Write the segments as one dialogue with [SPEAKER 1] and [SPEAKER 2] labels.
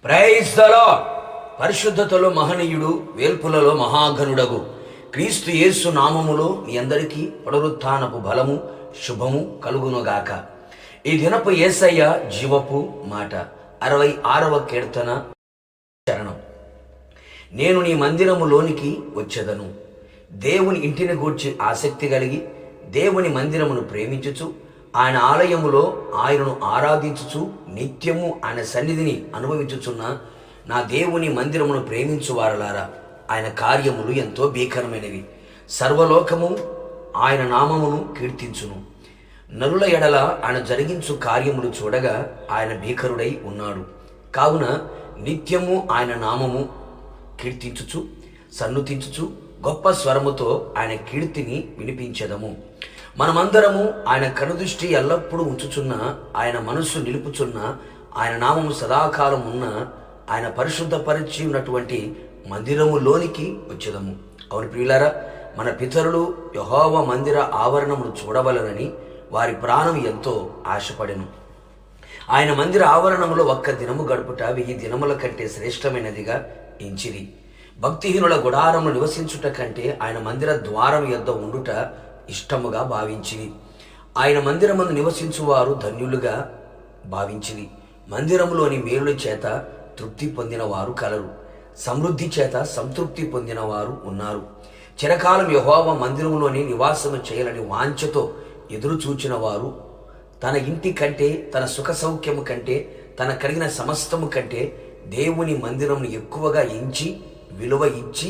[SPEAKER 1] Praise the lord. పరిశుద్ధతలో మహనీయుడు, వేల్పులలో మహాగణుడగు క్రీస్తు యేసు నామములో మీ అందరికీ పునరుత్థానపు బలము శుభము కలుగునుగాక. ఈ దినపు యేసయ్య జీవపు మాట 66వ కీర్తన చరణం. నేను నీ మందిరములోనికి వచ్చెదను. దేవుని ఇంటిని గూర్చి ఆసక్తి కలిగి దేవుని మందిరమును ప్రేమించుచు ఆయన ఆలయములో ఆయనను ఆరాధించుచు నిత్యము ఆయన సన్నిధిని అనుభవించుచున్న నా దేవుని మందిరమును ప్రేమించు వారలారా, ఆయన కార్యములు ఎంతో భీకరమైనవి. సర్వలోకము ఆయన నామమును కీర్తించును. నరుల ఎడల ఆయన జరిగించు కార్యములు చూడగా ఆయన భీకరుడై ఉన్నాడు. కావున నిత్యము ఆయన నామము కీర్తించుచు సన్నుతించుచు గొప్ప స్వరముతో ఆయన కీర్తిని వినిపించెదము. మనమందరము ఆయన కనుదృష్టి ఎల్లప్పుడూ ఉంచుచున్న, ఆయన మనస్సు నిలుపుచున్న, ఆయన నామము సదాకాలం ఉన్న ఆయన పరిశుద్ధపరిచి ఉన్నటువంటి మందిరములోనికి వచ్చేదము. అవును ప్రియులారా, మన పితరులు యెహోవా మందిర ఆవరణమును చూడవలనని వారి ప్రాణం ఎంతో ఆశపడెను. ఆయన మందిర ఆవరణములో ఒక్క దినము గడుపుట 1000 దినముల కంటే శ్రేష్టమైనదిగా ఎంచిరి. భక్తిహీనుల గుడారములు నివసించుట కంటే ఆయన మందిర ద్వారం యొద్ద ఉండుట ఇష్టముగా భావించిరి. ఆయన మందిరమందు నివసించువారు ధన్యులుగా భావించిరి. మందిరములోని మేలుల చేత తృప్తి పొందిన వారు కలరు, సమృద్ధి చేత సంతృప్తి పొందిన వారు ఉన్నారు. చిరకాలం యెహోవా మందిరములోని నివాసము చేయాలని వాంఛతో ఎదురు చూచిన వారు తన ఇంటి కంటే, తన సుఖ సౌఖ్యము కంటే, తన కలిగిన సమస్తము కంటే దేవుని మందిరమును ఎక్కువగా ఎంచి విలువ ఇచ్చి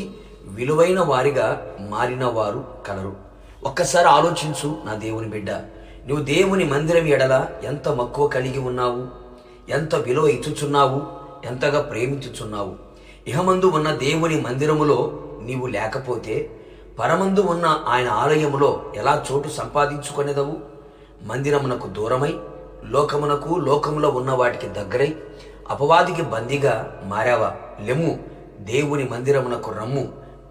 [SPEAKER 1] విలువైన వారిగా మారిన వారు కలరు. ఒక్కసారి ఆలోచించు నా దేవుని బిడ్డ, నువ్వు దేవుని మందిరం ఎడల ఎంత మక్కువ కలిగి ఉన్నావు, ఎంత విలువ ఇచ్చుచున్నావు, ఎంతగా ప్రేమించుచున్నావు. ఇహమందు ఉన్న దేవుని మందిరములో నీవు లేకపోతే పరమందు ఉన్న ఆయన ఆలయములో ఎలా చోటు సంపాదించుకొనేదవు? మందిరమునకు దూరమై లోకమునకు లోకములో ఉన్న వాటికి దగ్గరై అపవాదికి బందీగా మారావా? లెమ్ము, దేవుని మందిరమునకు రమ్ము.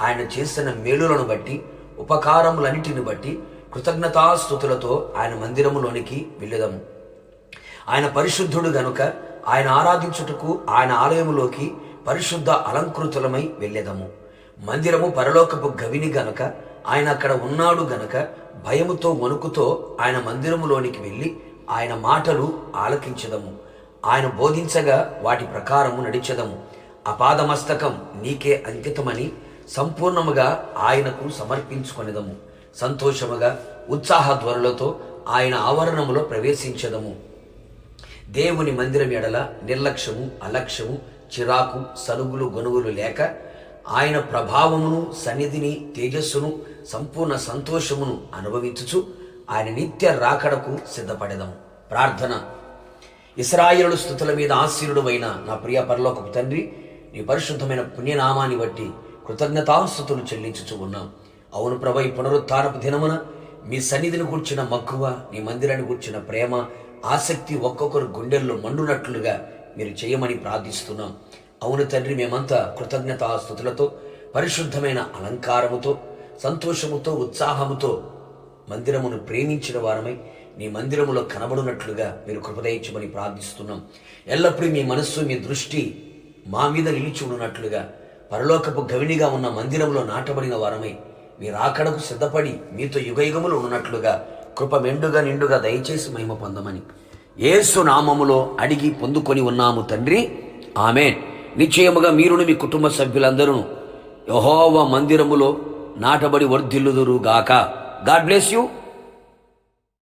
[SPEAKER 1] ఆయన చేసిన మేలులను బట్టి, ఉపకారములన్నిటిని బట్టి కృతజ్ఞతాస్తుతులతో ఆయన మందిరములోనికి వెళ్ళెదము. ఆయన పరిశుద్ధుడు గనుక ఆయన ఆరాధించుటకు ఆయన ఆలయములోకి పరిశుద్ధ అలంకృతులమై వెళ్ళెదము. మందిరము పరలోకపు గవిని గనుక ఆయన అక్కడ ఉన్నాడు గనుక భయముతో వణుకుతో ఆయన మందిరములోనికి వెళ్ళి ఆయన మాటలు ఆలకించెదము. ఆయన బోధించగా వాటి ప్రకారము నడిచెదము. అపాదమస్తకం నీకే అంకితమని సంపూర్ణముగా ఆయనకు సమర్పించుకొనేదము. సంతోషముగా ఉత్సాహ ధ్వనులతో ఆయన ఆవరణములో ప్రవేశించెదము. దేవుని మందిరం ఎడల నిర్లక్ష్యము, అలక్ష్యము, చిరాకు, సనుగులు, గొనుగులు లేక ఆయన ప్రభావమును, సన్నిధిని, తేజస్సును, సంపూర్ణ సంతోషమును అనుభవించుచు ఆయన నిత్య రాకడకు సిద్ధపడెదము. ప్రార్థన. ఇశ్రాయేలు స్తుతుల మీద ఆశీనుడు అయిన నా ప్రియ పరలోకపు తండ్రి, నీ పరిశుద్ధమైన పుణ్యనామాన్ని బట్టి కృతజ్ఞతాస్తుతులు చెల్లించుచు ఉన్నాం. అవును ప్రభు, ఈ పునరుత్థానపు దినమున మీ సన్నిధిని కూర్చిన మక్కువ, నీ మందిరాన్ని కూర్చిన ప్రేమ, ఆసక్తి ఒక్కొక్కరు గుండెల్లో మండునట్లుగా మీరు చేయమని ప్రార్థిస్తున్నాం. అవును తండ్రి, మేమంతా కృతజ్ఞతాస్తుతులతో, పరిశుద్ధమైన అలంకారముతో, సంతోషముతో, ఉత్సాహముతో మందిరమును ప్రేమించిన వారమై నీ మందిరములో కనబడినట్లుగా మీరు కృపదయించమని ప్రార్థిస్తున్నాం. ఎల్లప్పుడూ మీ మనస్సు, మీ దృష్టి మా మీద నిలిచి ఉన్నట్లుగా పరలోకపు గవినిగా ఉన్న మందిరంలో నాటబడిన వారమై మీరు ఆకడకు సిద్ధపడి మీతో యుగయుగములు ఉన్నట్లుగా కృప మెండుగా నిండుగా దయచేసి మహిమ పొందమని యేసు నామములో అడిగి పొందుకొని ఉన్నాము తండ్రి, ఆమేన్. నిశ్చయముగా మీరును మీ కుటుంబ సభ్యులందరూ యెహోవా మందిరములో నాటబడి వర్ధిల్లుదురు గాక. God bless you.